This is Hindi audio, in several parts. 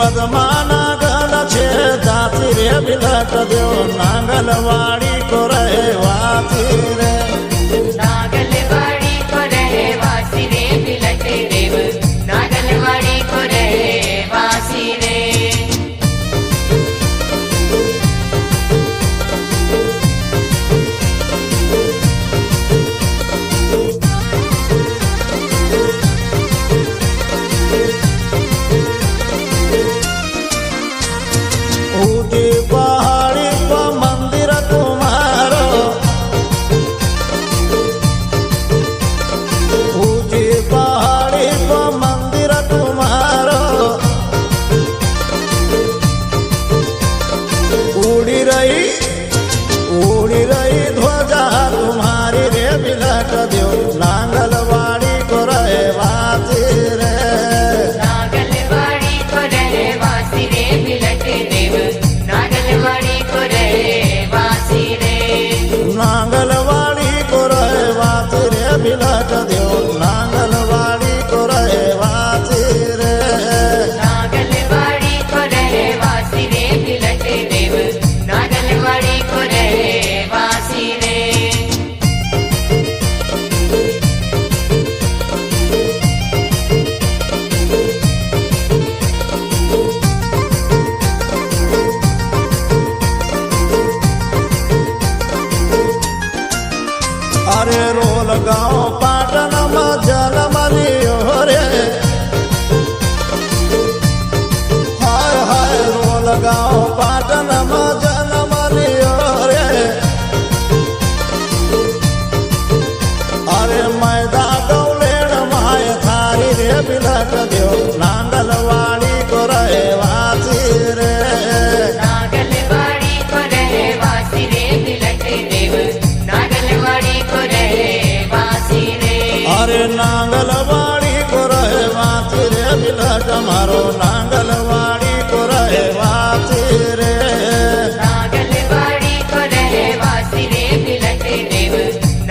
पद्माना गल छे जाती रे बिलट देव नांगलवाड़ी को रहे वाती रे नागलवाड़ी को रहे वासी रे बिलट देव नागलवाड़ी को रहे वासी रे ऊटी पहाड़ी पर मंदिर तुम्हारो ऊटी पहाड़ी पर मंदिर तुम्हारो उड़ी रही ध्वजा तुम्हारी रे बिलट देव नांगलवाड़ी को रहे वाती रे नागलवाड़ी को रहे वासी रे बिलट देव नागलवाड़ी को रहे वासी रे नांगलवाड़ी को रहे वाती रे बिलट देव नांगलवाड़ी को रहे वाती रे नागलवाड़ी को रहे वासी रे बिलट देव नागलवाड़ी को रहे वासी रे अरे रोल गाँव पाटन में जन्म लियो रे हाय हाय रोल गाँव पाटन में जन्म लियो रे अरे मैदा गौलेण माय थारी रे बिलट देव नांगलवाड़ी को रहे वाती रे नागलवाड़ी को रहे वासी रे बिलट देव नागलवाड़ी को रहे वासी रे अरे नांगलवाड़ी को रहे वाती रे बिलट मारो नांगलवाड़ी को रहे वाती रे नागलवाड़ी को रहे वासी रे बिलट देव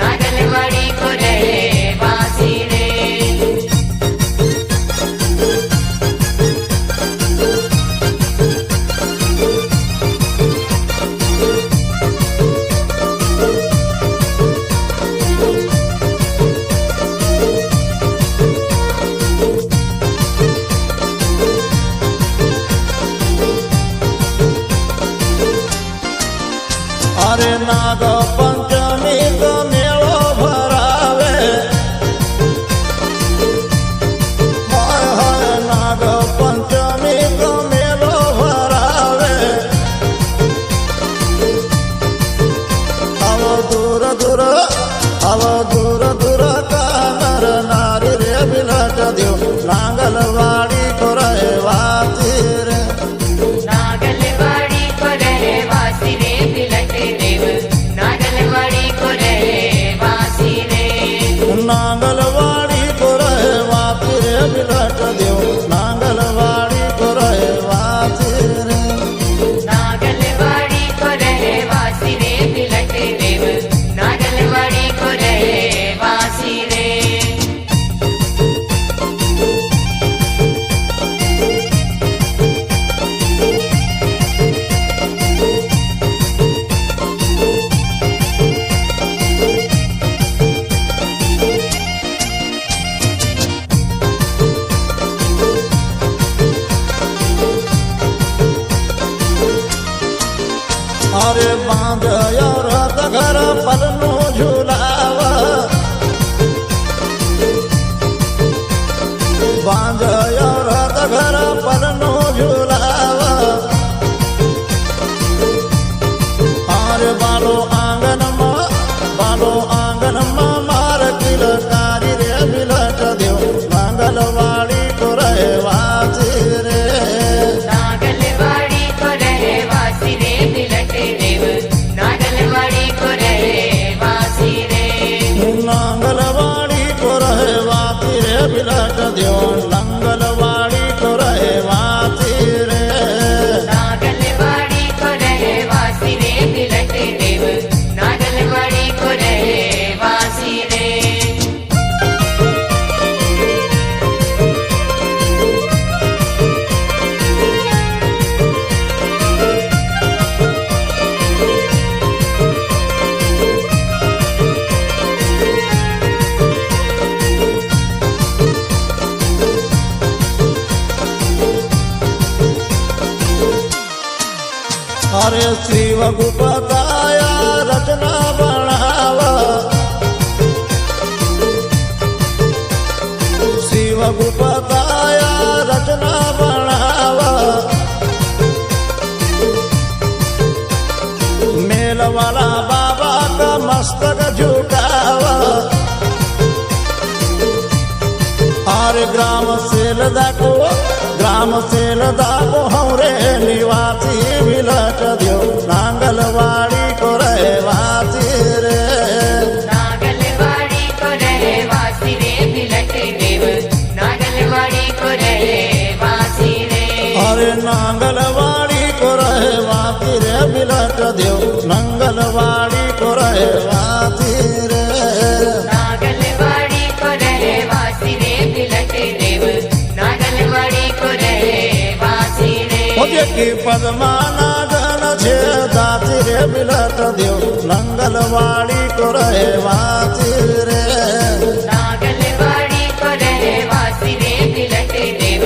नागलवाड़ी को रहे वासी रे अरे नाग पंचमी तो मेलो भरावे हाय हाय नाग पंचमी तो मेलो भरावे अब दूर दूर का नर नारी रे बिलट देव नांगलवाड़ी को रहे वाती रे नागलवाड़ी को रहे वासी रे बिलट देव नागलवाड़ी को रहे वासी रे नांगलवाड़ी को रहे वाती रे बिलट देव नांगलवाड़ी को रहे वाती रे नागलवाड़ी को रहे वासी रे बिलट देव नागलवाड़ी को रहे वासी रे अरे बांध रथ घर पलनो झूलाव बांध रथ घर पलनो झूलाव अरे बालो आंगन में मार किलकारी रे बिलट देव नांगलवाड़ी को रहे वाती रे नागलवाड़ी को रहे वासी रे बिलट देव नागलवाड़ी को रहे वासी रे नांगलवाड़ी को रहे वाती रे बिलट देव नांगलवाड़ी को रहे वाती रे नागलवाड़ी को रहे वासी रे बिलट देव अरे शिव गुप्ताया रचना बनाव शिव गुप्ताया रचना बनाव मेल वाला बाबा का मस्तक झुकाव और ग्राम सेल दाको हमरे निवासी बिलट दो नांगलवाड़ी को रहवासी रे नागलवाड़ी को रहवासी रे बिलट देव नागलवाड़ी को रहवासी रे अरे नांगलवाड़ी को रहवासी रे बिलट दो नांगलवाड़ी को रहवासी रे नागलवाड़ी को रहवासी रे बिलट देव नागलवाड़ी को रहवासी रे की पद्माना गण छे दासी रे बिलट दो नांगलवाड़ी को रहवासी रे नागलवाड़ी को रहवासी रे बिलट देव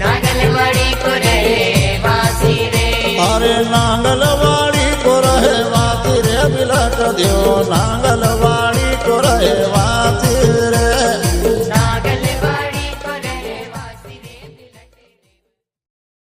नागलवाड़ी को रहवासी रे अरे नांगलवाड़ी को रहवासी रे बिलट दो नांगल